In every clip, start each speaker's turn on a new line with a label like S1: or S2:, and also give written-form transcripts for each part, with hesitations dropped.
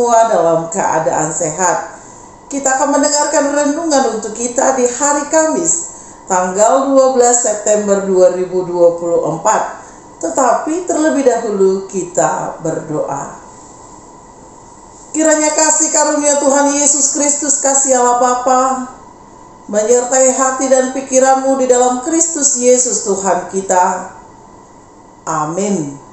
S1: semua dalam keadaan sehat. Kita akan mendengarkan renungan untuk kita di hari Kamis, tanggal 12 September 2024. Tetapi terlebih dahulu kita berdoa. Kiranya kasih karunia Tuhan Yesus Kristus, kasih Allah Bapa, menyertai hati dan pikiranmu di dalam Kristus Yesus Tuhan kita. Amin.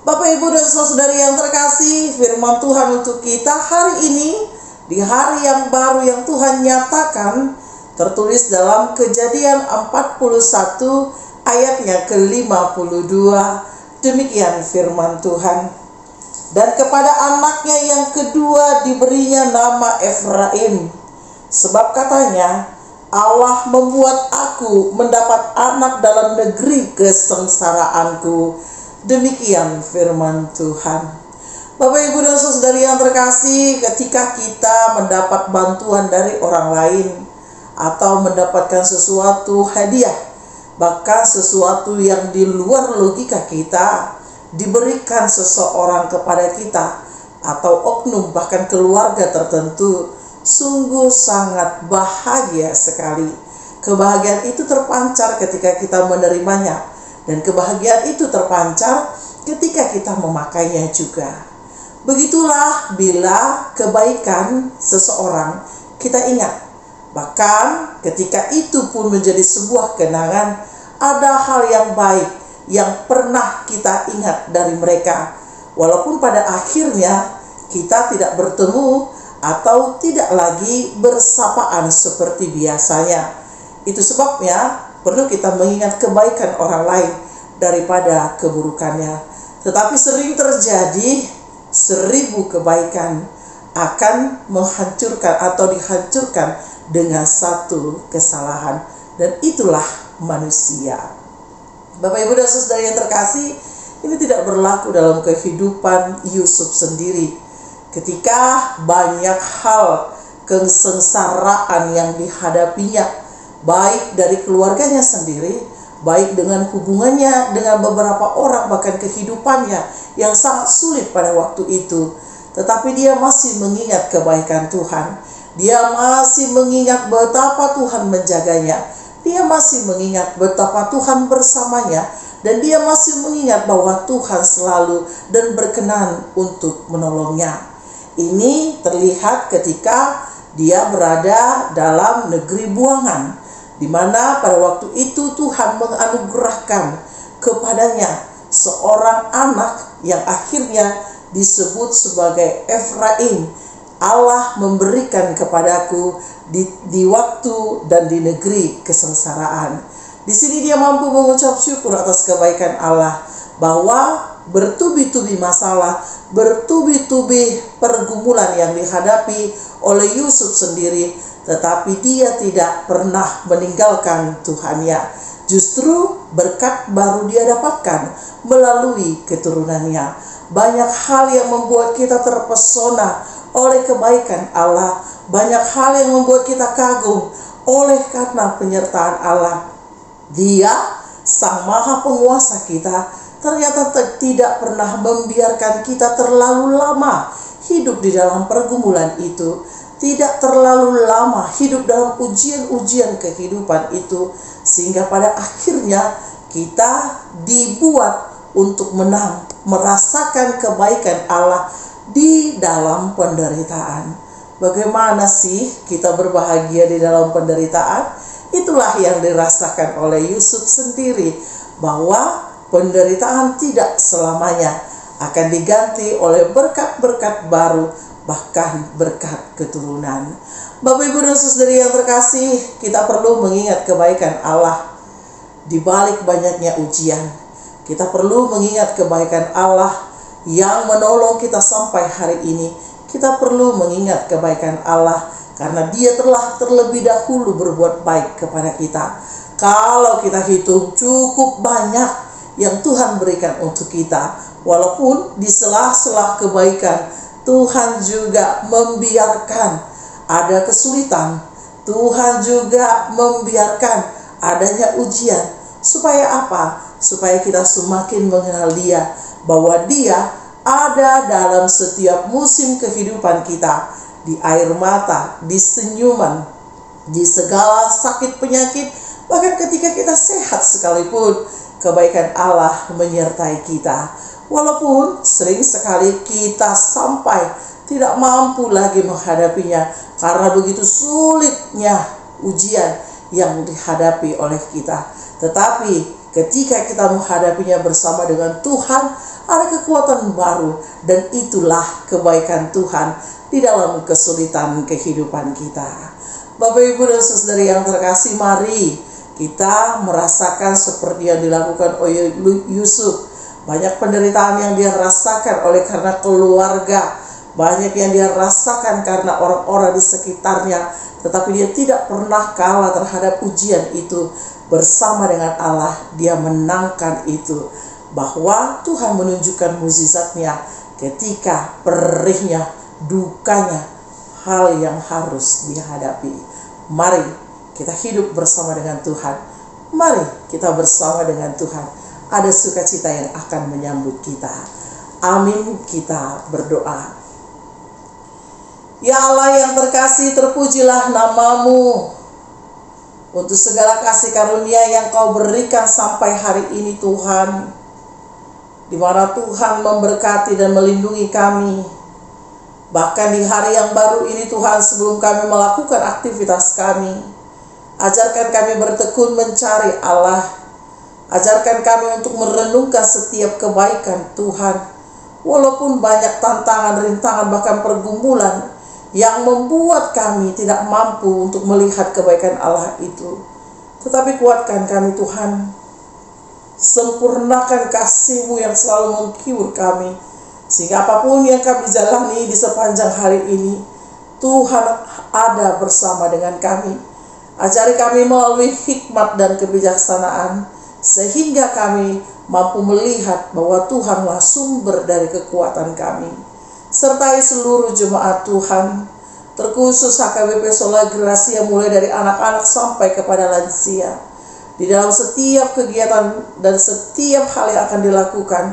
S1: Bapak, Ibu, dan saudari yang terkasih, firman Tuhan untuk kita hari ini, di hari yang baru yang Tuhan nyatakan, tertulis dalam Kejadian 41 ayatnya ke-52. Demikian firman Tuhan. Dan kepada anaknya yang kedua diberinya nama Efraim, sebab katanya, Allah membuat aku mendapat anak dalam negeri kesengsaraanku. Demikian firman Tuhan. Bapak, Ibu, dan saudari yang terkasih, ketika kita mendapat bantuan dari orang lain atau mendapatkan sesuatu hadiah, bahkan sesuatu yang di luar logika kita, diberikan seseorang kepada kita atau oknum bahkan keluarga tertentu, sungguh sangat bahagia sekali. Kebahagiaan itu terpancar ketika kita menerimanya, dan kebahagiaan itu terpancar ketika kita memakainya juga. Begitulah bila kebaikan seseorang kita ingat. Bahkan ketika itu pun menjadi sebuah kenangan, ada hal yang baik yang pernah kita ingat dari mereka. Walaupun pada akhirnya kita tidak bertemu atau tidak lagi bersapaan seperti biasanya. Itu sebabnya perlu kita mengingat kebaikan orang lain daripada keburukannya. Tetapi sering terjadi 1000 kebaikan akan menghancurkan atau dihancurkan dengan satu kesalahan. Dan itulah manusia. Bapak, Ibu, dan saudara yang terkasih, ini tidak berlaku dalam kehidupan Yusuf sendiri. Ketika banyak hal kesengsaraan yang dihadapinya, baik dari keluarganya sendiri, baik dengan hubungannya dengan beberapa orang, bahkan kehidupannya yang sangat sulit pada waktu itu. Tetapi dia masih mengingat kebaikan Tuhan. Dia masih mengingat betapa Tuhan menjaganya. Dia masih mengingat betapa Tuhan bersamanya. Dan dia masih mengingat bahwa Tuhan selalu dan berkenan untuk menolongnya. Ini terlihat ketika dia berada dalam negeri buangan, di mana pada waktu itu Tuhan menganugerahkan kepadanya seorang anak yang akhirnya disebut sebagai Efraim. Allah memberikan kepadaku di waktu dan di negeri kesengsaraan. Di sini dia mampu mengucap syukur atas kebaikan Allah, bahwa bertubi-tubi masalah, bertubi-tubi pergumulan yang dihadapi oleh Yusuf sendiri, tetapi dia tidak pernah meninggalkan Tuhannya. Justru berkat baru dia dapatkan melalui keturunannya. Banyak hal yang membuat kita terpesona oleh kebaikan Allah. Banyak hal yang membuat kita kagum oleh karena penyertaan Allah. Dia, Sang Maha Penguasa kita, ternyata tidak pernah membiarkan kita terlalu lama hidup di dalam pergumulan itu. Tidak terlalu lama hidup dalam ujian-ujian kehidupan itu, sehingga pada akhirnya kita dibuat untuk menang, merasakan kebaikan Allah di dalam penderitaan. Bagaimana sih kita berbahagia di dalam penderitaan? Itulah yang dirasakan oleh Yusuf sendiri, bahwa penderitaan tidak selamanya, akan diganti oleh berkat-berkat baru, bahkan berkat keturunan. Bapak, Ibu, dan saudari yang terkasih, kita perlu mengingat kebaikan Allah di balik banyaknya ujian. Kita perlu mengingat kebaikan Allah yang menolong kita sampai hari ini. Kita perlu mengingat kebaikan Allah karena Dia telah terlebih dahulu berbuat baik kepada kita. Kalau kita hitung, cukup banyak yang Tuhan berikan untuk kita. Walaupun di sela-sela kebaikan, Tuhan juga membiarkan ada kesulitan. Tuhan juga membiarkan adanya ujian. Supaya apa? Supaya kita semakin mengenal Dia, bahwa Dia ada dalam setiap musim kehidupan kita, di air mata, di senyuman, di segala sakit penyakit, bahkan ketika kita sehat sekalipun, kebaikan Allah menyertai kita. Walaupun sering sekali kita sampai tidak mampu lagi menghadapinya karena begitu sulitnya ujian yang dihadapi oleh kita. Tetapi ketika kita menghadapinya bersama dengan Tuhan, ada kekuatan baru, dan itulah kebaikan Tuhan di dalam kesulitan kehidupan kita. Bapak, Ibu, dan saudari yang terkasih, mari kita merasakan seperti yang dilakukan oleh Yusuf. Banyak penderitaan yang dia rasakan oleh karena keluarga, banyak yang dia rasakan karena orang-orang di sekitarnya, tetapi dia tidak pernah kalah terhadap ujian itu. Bersama dengan Allah, dia menangkan itu. Bahwa Tuhan menunjukkan mukjizatnya ketika perihnya, dukanya, hal yang harus dihadapi. Mari kita hidup bersama dengan Tuhan. Mari kita bersama dengan Tuhan. Ada sukacita yang akan menyambut kita. Amin. Kita berdoa. Ya Allah yang terkasih, terpujilah nama-Mu untuk segala kasih karunia yang Kau berikan sampai hari ini Tuhan, di mana Tuhan memberkati dan melindungi kami. Bahkan di hari yang baru ini Tuhan, sebelum kami melakukan aktivitas kami, ajarkan kami bertekun mencari Allah. Ajarkan kami untuk merenungkan setiap kebaikan Tuhan. Walaupun banyak tantangan, rintangan, bahkan pergumulan yang membuat kami tidak mampu untuk melihat kebaikan Allah itu. Tetapi kuatkan kami Tuhan. Sempurnakan kasih-Mu yang selalu menghibur kami. Sehingga apapun yang kami jalani di sepanjang hari ini, Tuhan ada bersama dengan kami. Ajari kami melalui hikmat dan kebijaksanaan, sehingga kami mampu melihat bahwa Tuhanlah sumber dari kekuatan kami. Sertai seluruh jemaat Tuhan, terkhusus HKBP Sola Gracia, mulai dari anak-anak sampai kepada lansia. Di dalam setiap kegiatan dan setiap hal yang akan dilakukan,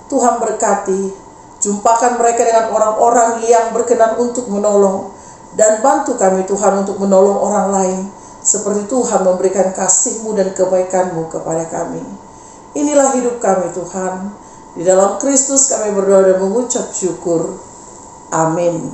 S1: Tuhan berkati. Jumpakan mereka dengan orang-orang yang berkenan untuk menolong, dan bantu kami Tuhan untuk menolong orang lain, seperti Tuhan memberikan kasih-Mu dan kebaikan-Mu kepada kami. Inilah hidup kami Tuhan. Di dalam Kristus kami berdoa dan mengucap syukur. Amin.